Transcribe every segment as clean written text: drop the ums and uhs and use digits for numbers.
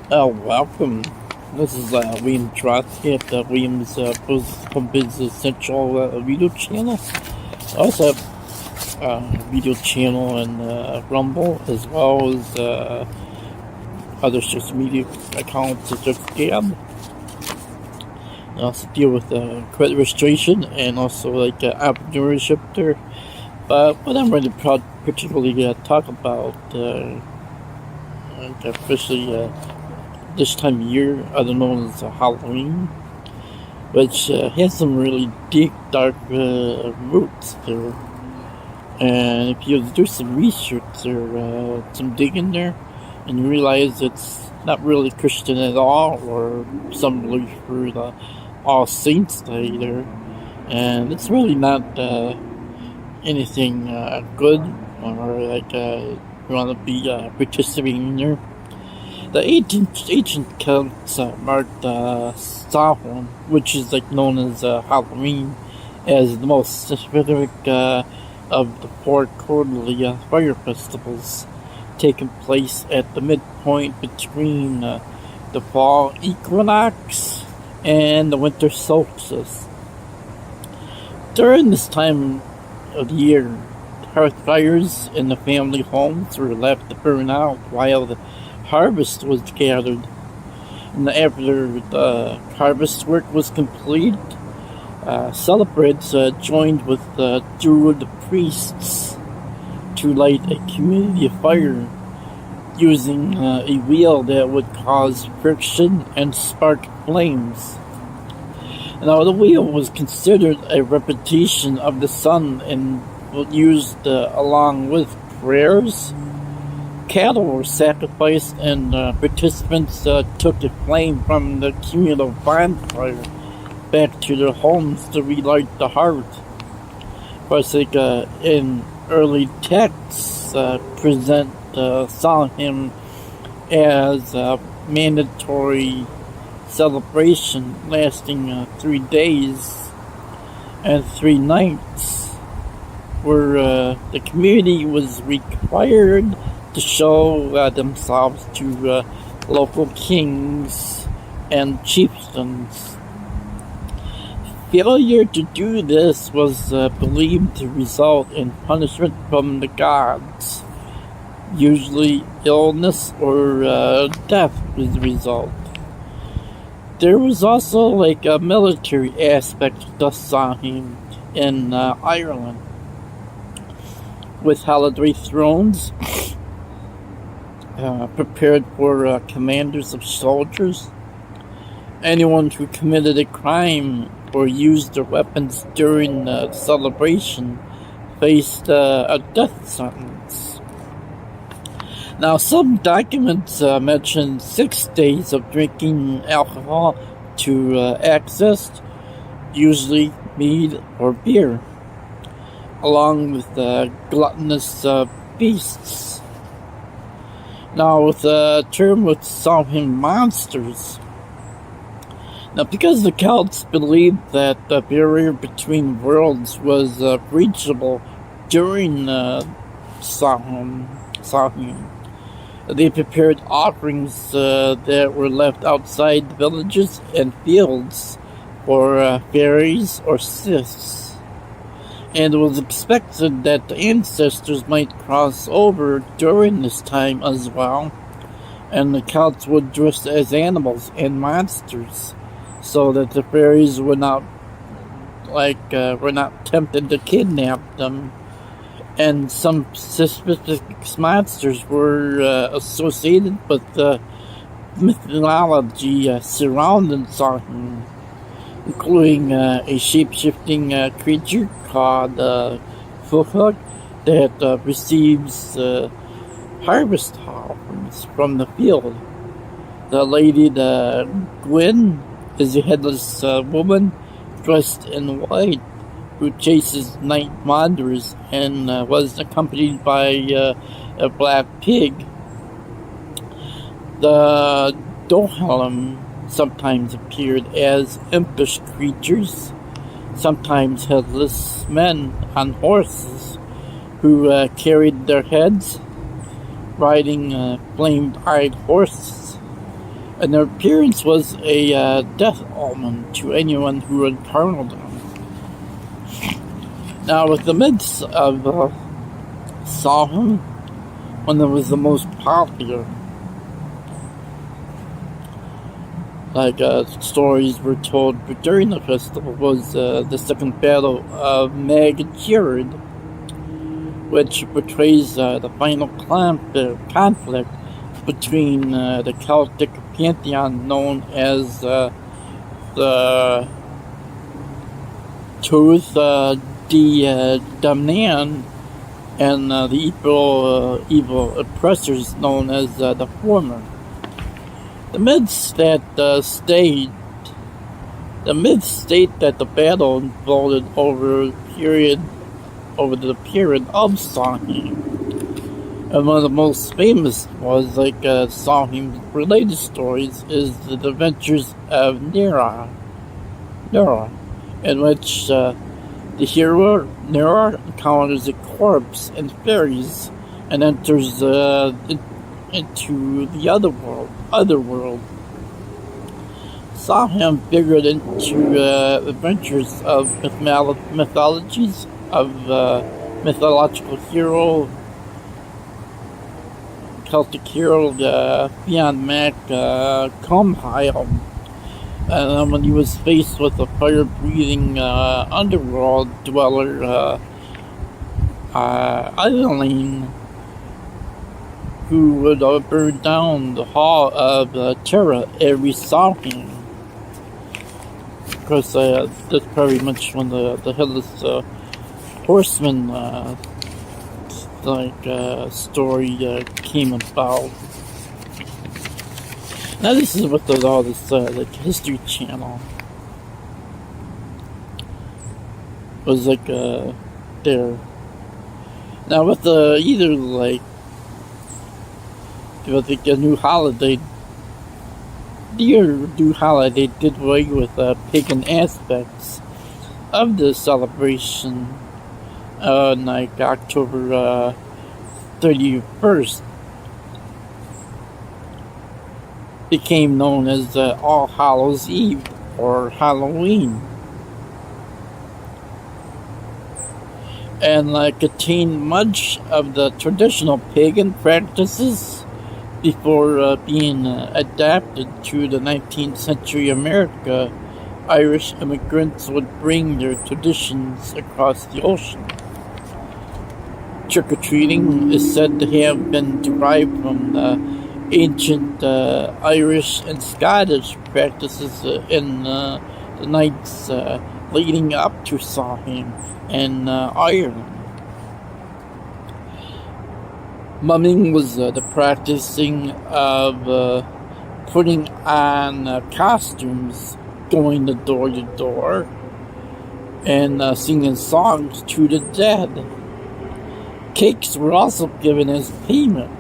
Welcome. This is William Trotsky at William's Business Central video channel. I also have a video channel and Rumble, as well as other social media accounts such as Gab. I also deal with credit restoration and also entrepreneurship there. But what I'm going to particularly talk about, officially this time of year, other known as Halloween, which has some really deep, dark roots there. And if you do some research or some digging there, and you realize it's not really Christian at all, or some belief for the All Saints Day there, and it's really not anything good, or you want to be participating there. The ancient Celts marked Samhain, which is known as Halloween, as the most specific of the 4 quarterly fire festivals, taking place at the midpoint between the fall equinox and the winter solstice. During this time of the year, hearth fires in the family homes were left to burn out while the harvest was gathered. And after the harvest work was complete, celebrants joined with Druid priests to light a community fire using a wheel that would cause friction and spark flames. Now, the wheel was considered a representation of the sun and was used along with prayers. Cattle were sacrificed, and participants took the flame from the communal bonfire back to their homes to relight the hearth. Of course, in early texts, present Samhain as a mandatory celebration lasting 3 days and 3 nights, where the community was required to show themselves to local kings and chieftains. Failure to do this was believed to result in punishment from the gods. Usually illness or death was the result. There was also a military aspect to Samhain in Ireland, with holiday thrones prepared for commanders of soldiers. Anyone who committed a crime or used their weapons during the celebration faced a death sentence. Now, some documents mention 6 days of drinking alcohol to access, usually mead or beer, along with gluttonous beasts. Now, with the term with Samhain monsters. Now, because the Celts believed that the barrier between worlds was breachable during Samhain, they prepared offerings that were left outside the villages and fields for fairies or siths. And it was expected that the ancestors might cross over during this time as well, and the Celts would dress as animals and monsters, so that the fairies were not tempted to kidnap them. And some specific monsters were associated with the mythology surrounding Samhain, including a shape-shifting creature called Fulhug that receives harvest offerings from the field. The lady, the Gwyn, is a headless woman dressed in white who chases night wanderers and was accompanied by a black pig. The Dohalim sometimes appeared as impish creatures, sometimes headless men on horses who carried their heads, riding flame-eyed horses. and their appearance was a death omen to anyone who encountered them. Now, with the myths of Samhain, when it was the most popular, stories were told during the festival, was the Second Battle of Mag and Druid, which portrays the final conflict between the Celtic pantheon known as the Truth de Damnan and the evil oppressors known as the former. The myths state that the battle unfolded over the period of Samhain, and one of the most famous was Samhain related stories is the adventures of Nera, in which the hero Nera encounters a corpse and fairies and enters into the other world. Samhain figured into adventures of mythologies of mythological hero, Celtic hero, Fionn Mac Comhail. And when he was faced with a fire-breathing underworld dweller, Eileen, who would burn down the Hall of Terra every Samhain. Of course, that's very much when the Headless Horseman story came about. Now this is what all this History Channel was there. Now with a new holiday did away with pagan aspects of the celebration on October 31st. Became known as All Hallows Eve or Halloween, and contained much of the traditional pagan practices before being adapted to the 19th century America. Irish immigrants would bring their traditions across the ocean. Trick-or-treating is said to have been derived from the ancient Irish and Scottish practices in the nights leading up to Samhain in Ireland. Mumming was the practicing of putting on costumes, going door to door, and singing songs to the dead. Cakes were also given as payment.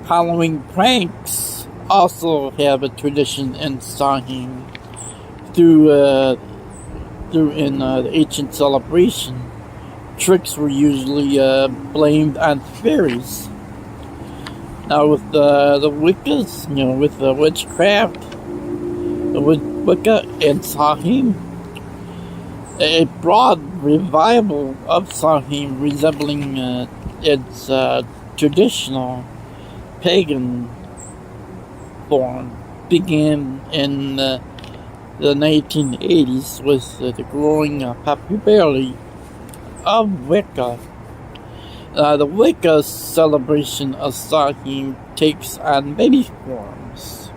Halloween pranks also have a tradition in Samhain through the ancient celebration. Tricks were usually blamed on fairies. Now with the Wiccas, with the witchcraft, with Wicca and Samhain, a broad revival of Samhain resembling its traditional pagan form began in the 1980s with the growing popularity of Wicca. The Wicca celebration of Samhain takes on many forms,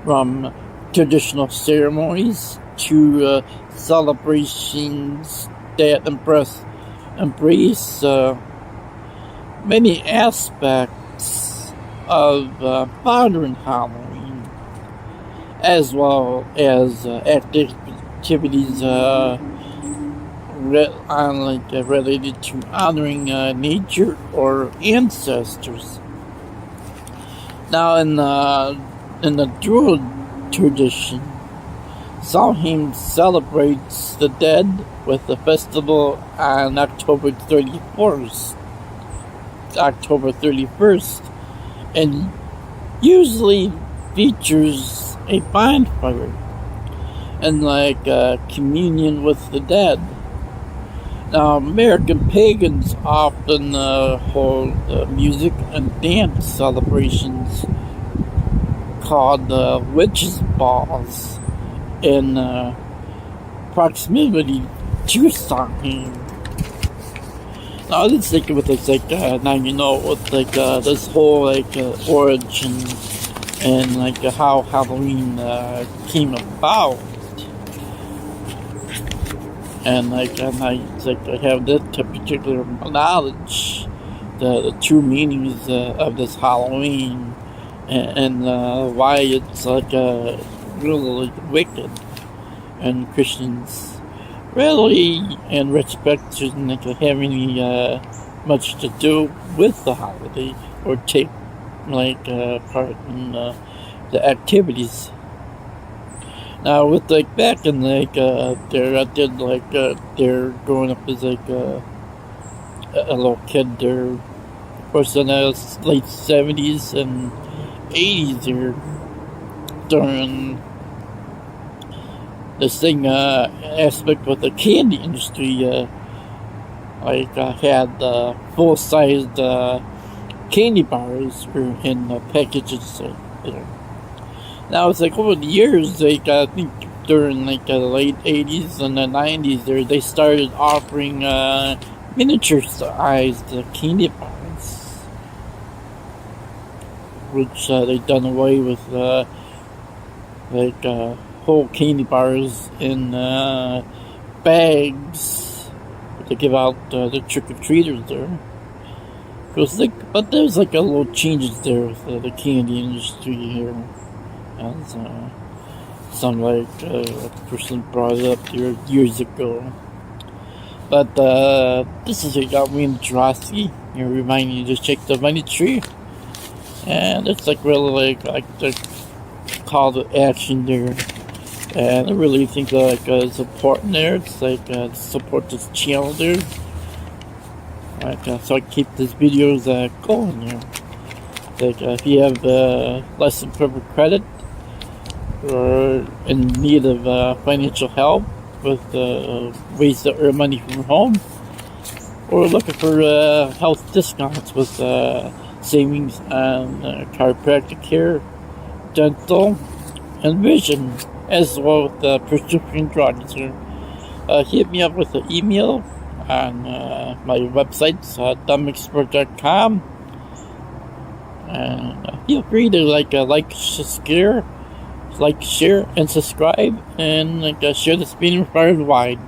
from traditional ceremonies to celebrations that embrace many aspects of modern Halloween, as well as activities related to honoring nature or ancestors. Now, in the Druid tradition, Samhain celebrates the dead with a festival on October 31st, and usually features a bonfire and like communion with the dead. Now, American pagans often hold music and dance celebrations called witches' balls in proximity to Samhain. Now, let's think with this, like, now you know, with like this whole like origin and like how Halloween came about. And like, I have this particular knowledge, the true meanings of this Halloween, and why it's like really wicked, and Christians really, in respect, shouldn't have any much to do with the holiday or take like part in the activities. Now, with like back in like there, I did like they're growing up as like a little kid there, of course, in the late 70s and 80s there, during this thing aspect with the candy industry, like had full-sized candy bars in packages there. Now it's like over the years, like I think during like the late 80s and the 90s, they started offering miniature-sized candy bars, which they done away with like whole candy bars in bags to give out the trick-or-treaters there. But there's like a little changes there with the candy industry here. As some like person brought it up here years ago. But this is what got me in Drosky. You're reminding you to check the money tree. And it's like really like the call to action there. And I really think like it's important there. It's like support this channel there. Like, so I keep these videos going there. Like if you have less than perfect credit, or in need of financial help with ways to earn money from home, or looking for health discounts with savings on chiropractic care, dental, and vision, as well with prescription drugs. Hit me up with an email on my website, dumbexpert.com, and feel free to share, and subscribe, and share this being far and wide.